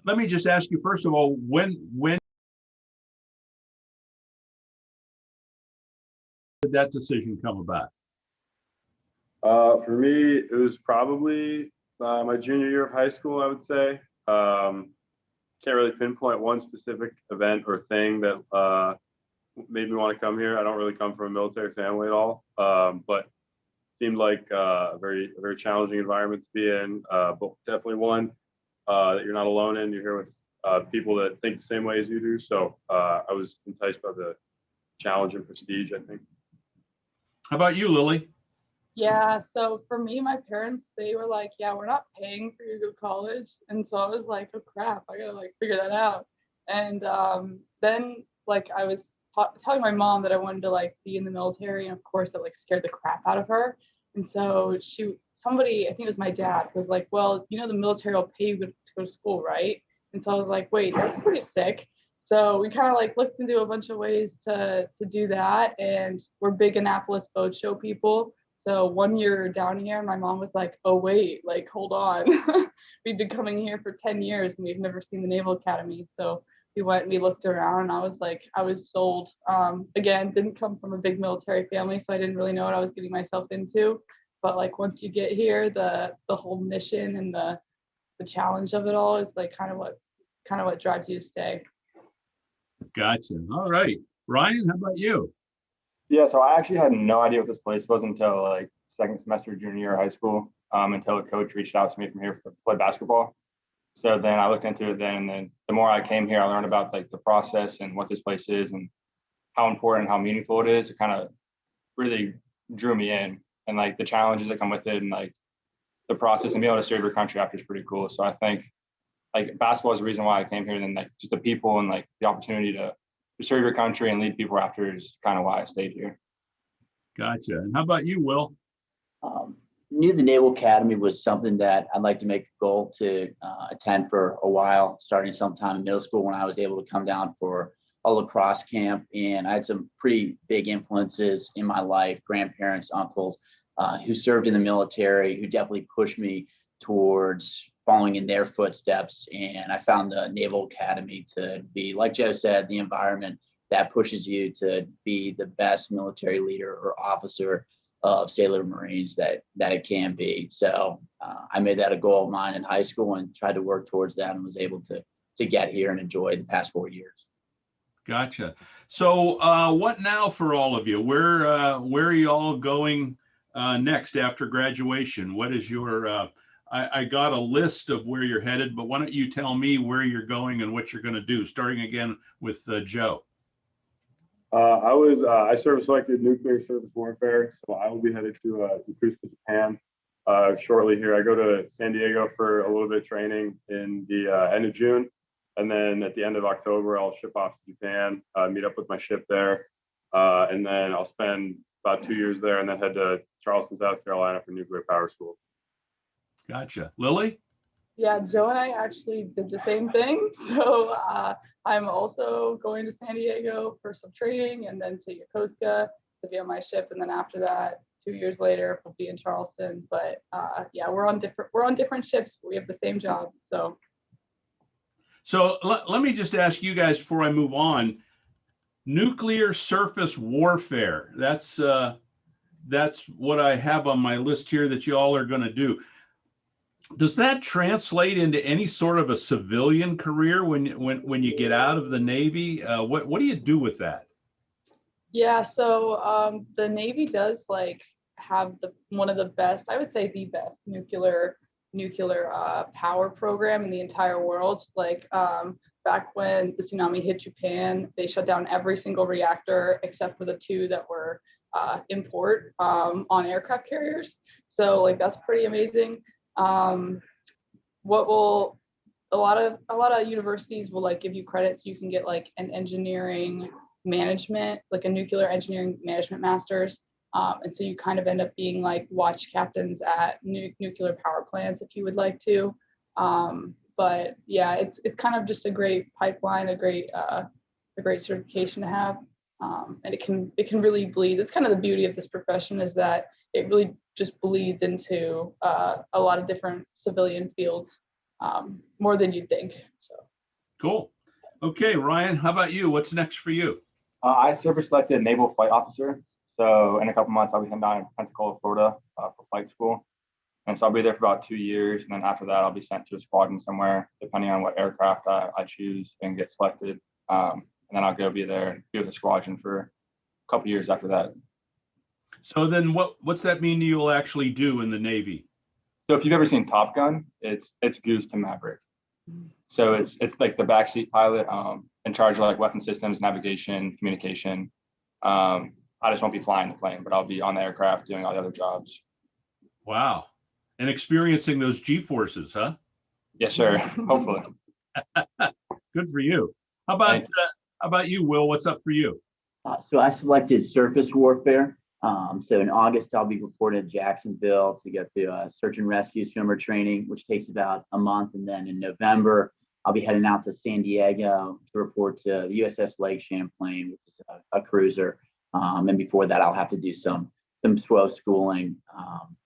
let me just ask you, first of all, when did that decision come about? For me, it was probably my junior year of high school, I would say. Can't really pinpoint one specific event or thing that made me want to come here. I don't really come from a military family at all, but seemed like a very challenging environment to be in, but definitely one that you're not alone in. You're here with people that think the same way as you do. So I was enticed by the challenge and prestige, I think. How about you, Lily? Yeah, so for me, my parents, they were like, yeah, we're not paying for you to go to college. And so I was like, oh crap, I gotta like figure that out. And then like I was telling my mom that I wanted to like be in the military, and of course that like scared the crap out of her. And so somebody, I think it was my dad, was like, well, you know, the military will pay you to go to school, right? And so I was like, wait, that's pretty sick. So we kind of like looked into a bunch of ways to do that, and we're big Annapolis boat show people. So 1 year down here, my mom was like, oh, wait, like, hold on. We've been coming here for 10 years and we've never seen the Naval Academy. So we went and we looked around, and I was like, I was sold. Again, didn't come from a big military family, so I didn't really know what I was getting myself into. But like once you get here, the whole mission and the challenge of it all is like kind of what drives you to stay. Gotcha. All right. Ryan, how about you? Yeah, so I actually had no idea what this place was until like second semester junior year of high school, until a coach reached out to me from here to play basketball. So then I looked into it then, and then the more I came here, I learned about like the process and what this place is and how important and how meaningful it is. It kind of really drew me in, and like the challenges that come with it, and like the process, and being able to serve your country after is pretty cool. So I think like basketball is the reason why I came here, and then like just the people and like the opportunity to serve your country and lead people after is kind of why I stayed here. Gotcha. And how about you, Will? Knew the Naval Academy was something that I'd like to make a goal to attend for a while, starting sometime in middle school when I was able to come down for a lacrosse camp. And I had some pretty big influences in my life, grandparents, uncles, who served in the military, who definitely pushed me towards following in their footsteps. And I found the Naval Academy to be, like Joe said, the environment that pushes you to be the best military leader or officer of Sailor Marines that it can be. So I made that a goal of mine in high school and tried to work towards that, and was able to get here and enjoy the past 4 years. Gotcha. So what now for all of you? Where are you all going next after graduation? What is your I got a list of where you're headed, but why don't you tell me where you're going and what you're going to do, starting again with Joe. I service selected nuclear service warfare, so I will be headed to Yokosuka, Japan shortly here. I go to San Diego for a little bit of training in the end of June, and then at the end of October, I'll ship off to Japan, meet up with my ship there, and then I'll spend about 2 years there, and then head to Charleston, South Carolina for nuclear power school. Gotcha. Lily? Yeah, Joe and I actually did the same thing. So I'm also going to San Diego for some training, and then to Yokosuka to be on my ship. And then after that, 2 years later, we'll be in Charleston. But yeah, we're on different ships, but we have the same job. So let me just ask you guys before I move on. Nuclear surface warfare. That's what I have on my list here that you all are going to do. Does that translate into any sort of a civilian career when you get out of the Navy? What do you do with that? Yeah, so the Navy does like have one of the best, I would say the best nuclear power program in the entire world. Like back when the tsunami hit Japan, they shut down every single reactor except for the two that were in port on aircraft carriers. So like that's pretty amazing. A lot of universities will like give you credits. You can get like an engineering management, like a nuclear engineering management master's. And so you kind of end up being like watch captains at nuclear power plants if you would like to. But yeah, it's kind of just a great pipeline, a great certification to have. And it can really bleed. It's kind of the beauty of this profession, is that it really just bleeds into a lot of different civilian fields. more than you'd think. So. Cool. Okay, Ryan, how about you? What's next for you? I service selected naval flight officer. So in a couple months, I'll be heading down to Pensacola, Florida for flight school. And so I'll be there for about 2 years. And then after that, I'll be sent to a squadron somewhere, depending on what aircraft I choose and get selected. And then I'll go be there and be with the squadron for a couple years after that. So then what's that mean you'll actually do in the Navy? So if you've ever seen Top Gun, it's Goose to Maverick. So it's like the backseat pilot in charge of like weapon systems, navigation, communication. I just won't be flying the plane, but I'll be on the aircraft doing all the other jobs. Wow. And experiencing those G-forces, huh? Yes, sir. Hopefully. Good for you. How about you, Will? What's up for you? So I selected surface warfare. So in August, I'll be reporting to Jacksonville to get the search and rescue swimmer training, which takes about a month. And then in November, I'll be heading out to San Diego to report to the USS Lake Champlain, which is a cruiser. And before that, I'll have to do some SWO schooling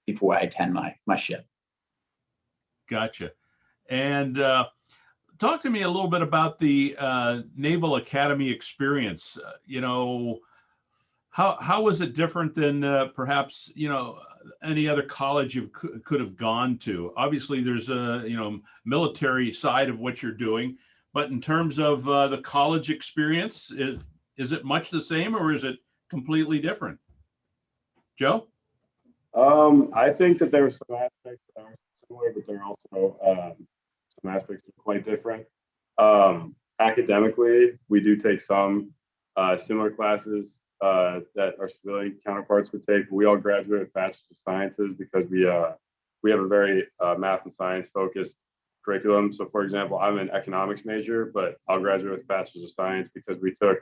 before I attend my ship. Gotcha. And talk to me a little bit about the Naval Academy experience. How was it different than perhaps, any other college you could have gone to? Obviously, there's a, military side of what you're doing, but in terms of the college experience, is it much the same or is it completely different? Joe? I think that there are some aspects that are similar, but there are also some aspects that are quite different. Academically, we do take some similar classes that our civilian counterparts would take. We all graduate with Bachelor of Sciences because we have a very math and science focused curriculum. So, for example, I'm an economics major, but I'll graduate with Bachelor of Science because we took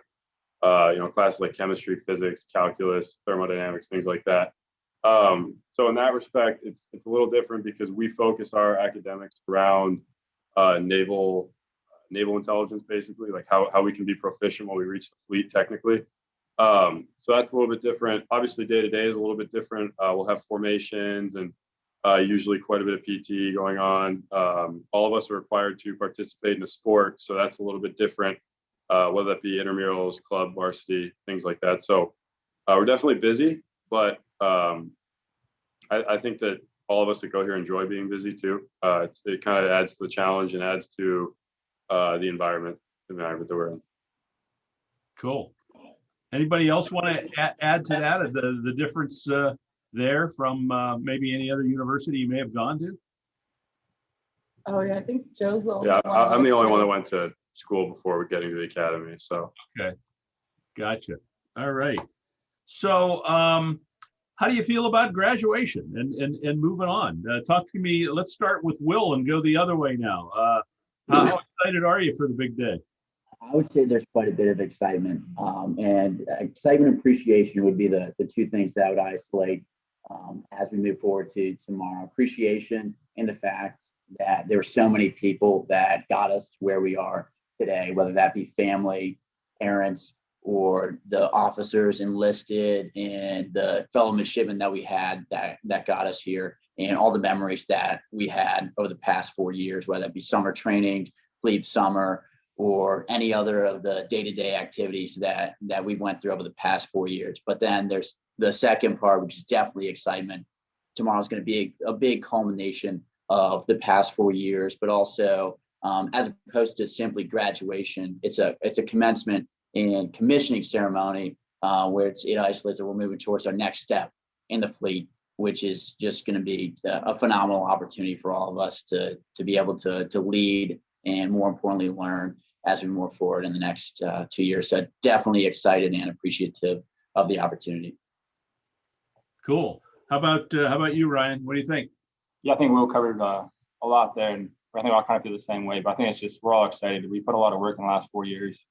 classes like chemistry, physics, calculus, thermodynamics, things like that. So in that respect, it's a little different because we focus our academics around naval intelligence, basically, like how we can be proficient when we reach the fleet technically. So that's a little bit different. Obviously, day to day is a little bit different. We'll have formations and usually quite a bit of PT going on. All of us are required to participate in a sport, so that's a little bit different, whether that be intramurals, club, varsity, things like that. So we're definitely busy, but I think that all of us that go here enjoy being busy too. It kind of adds to the challenge and adds to the environment that we're in. Cool. Anybody else want to add to that, the difference there from maybe any other university you may have gone to? Oh yeah, I think Joe's the only one. Yeah, I'm the only one that went went to school before getting to the academy. So okay, gotcha. All right. So how do you feel about graduation and moving on? Talk to me. Let's start with Will and go the other way now. How excited are you for the big day? I would say there's quite a bit of excitement, and excitement and appreciation would be the two things that I would isolate as we move forward to tomorrow. Appreciation in the fact that there were so many people that got us to where we are today, whether that be family, parents, or the officers enlisted and the fellow midshipmen that we had that got us here, and all the memories that we had over the past 4 years, whether that be summer training, fleet summer, or any other of the day-to-day activities that we went through over the past 4 years. But then there's the second part, which is definitely excitement. Tomorrow's going to be a big culmination of the past 4 years, but also as opposed to simply graduation, it's a commencement and commissioning ceremony where it isolates that we're moving towards our next step in the fleet, which is just going to be a phenomenal opportunity for all of us to be able to lead and, more importantly, learn as we move forward in the next 2 years. So definitely excited and appreciative of the opportunity. Cool. How about you, Ryan? What do you think? Yeah, I think Will covered a lot there, and I think I'll kind of feel the same way. But I think it's just we're all excited. We put a lot of work in the last 4 years.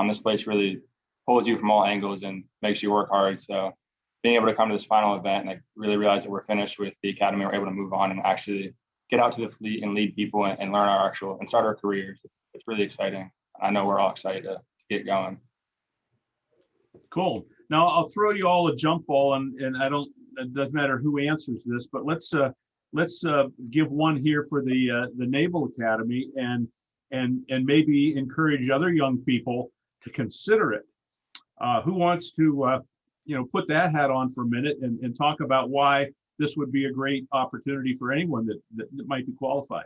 This place really pulls you from all angles and makes you work hard. So being able to come to this final event and like really realize that we're finished with the academy, we're able to move on and actually get out to the fleet and lead people and learn our and start our careers. It's really exciting. I know we're all excited to get going. Cool. Now I'll throw you all a jump ball, and it doesn't matter who answers this, but let's let's give one here for the Naval Academy and maybe encourage other young people to consider it. Who wants to put that hat on for a minute and talk about why this would be a great opportunity for anyone that might be qualified?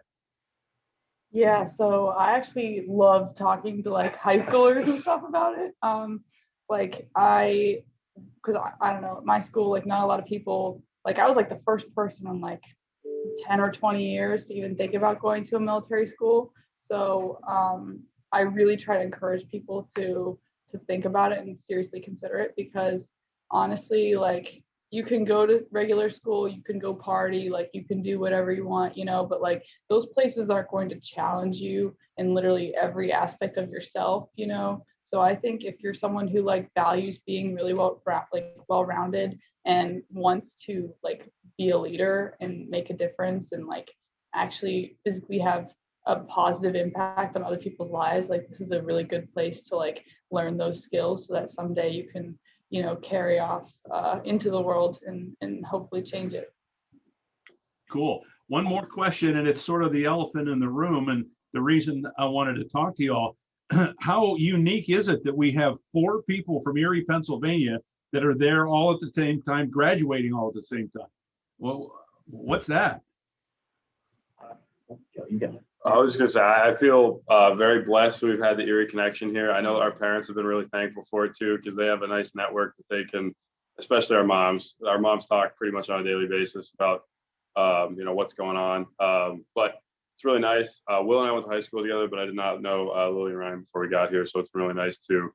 Yeah, so I actually love talking to like high schoolers and stuff about it. Because I don't know, at my school, like not a lot of people, like I was like the first person in like 10 or 20 years to even think about going to a military school. So I really try to encourage people to think about it and seriously consider it, because honestly, like you can go to regular school, you can go party, like you can do whatever you want, but like those places aren't going to challenge you in literally every aspect of yourself. So I think if you're someone who like values being really well-rounded and wants to like be a leader and make a difference and like actually physically have a positive impact on other people's lives, like this is a really good place to like learn those skills so that someday you can carry off into the world and hopefully change it. Cool. One more question, and it's sort of the elephant in the room, and the reason I wanted to talk to you all. How unique is it that we have 4 people from Erie, Pennsylvania that are there all at the same time, graduating all at the same time? Well, what's that? You got it. I was just gonna say, I feel very blessed that we've had the Erie connection here. I know our parents have been really thankful for it too, because they have a nice network that they can, especially our moms. Our moms talk pretty much on a daily basis about, what's going on. But it's really nice. Will and I went to high school together, but I did not know Lily and Ryan before we got here. So it's really nice to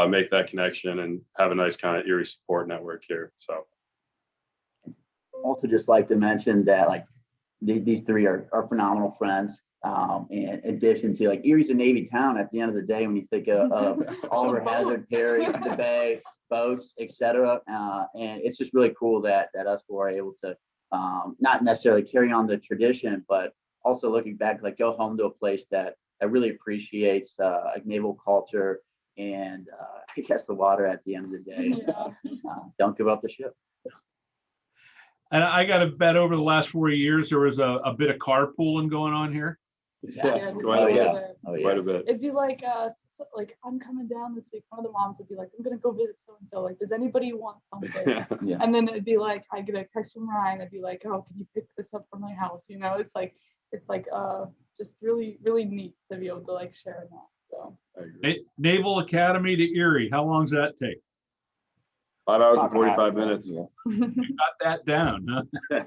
make that connection and have a nice kind of Erie support network here. So. Also just like to mention that like these 3 are phenomenal friends. In addition to like Erie's a Navy town at the end of the day when you think of Oliver Hazard, Terry, the Bay, boats, etc. And it's just really cool that us 4 are able to not necessarily carry on the tradition, but also looking back, like go home to a place that really appreciates like naval culture and I guess the water at the end of the day. Yeah. Don't give up the ship. And I got to bet over the last 4 years, there was a bit of carpooling going on here. Yes, just quite a a bit. little bit. Oh yeah. Quite a bit. It'd be like like I'm coming down this week. One of the moms would be like, I'm gonna go visit so and so. Like, does anybody want something? Yeah. And then it'd be like, I get a text from Ryan. I'd be like, oh, can you pick this up from my house? It's like just really, really neat to be able to like share that. So I agree. Naval Academy to Erie, how long does that take? 5 hours and 45 minutes. You got that down, huh?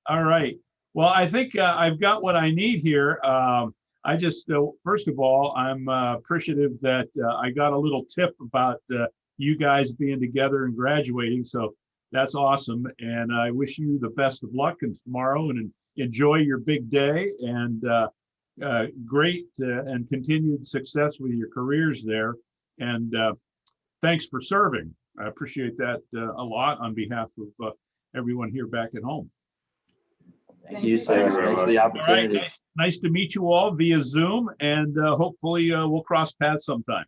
All right. Well, I think I've got what I need here. I just, first of all, I'm appreciative that I got a little tip about you guys being together and graduating. So that's awesome. And I wish you the best of luck tomorrow and enjoy your big day and great and continued success with your careers there. And thanks for serving. I appreciate that a lot on behalf of everyone here back at home. Thank you, sir. Thank you very Thanks for much. the All right, opportunity. nice to meet you all via Zoom, and hopefully we'll cross paths sometime.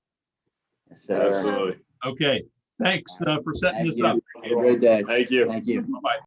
Yes, sir. Absolutely. Okay, thanks for setting Thank this you. up. Have a great day. Thank you. Thank you. Bye-bye.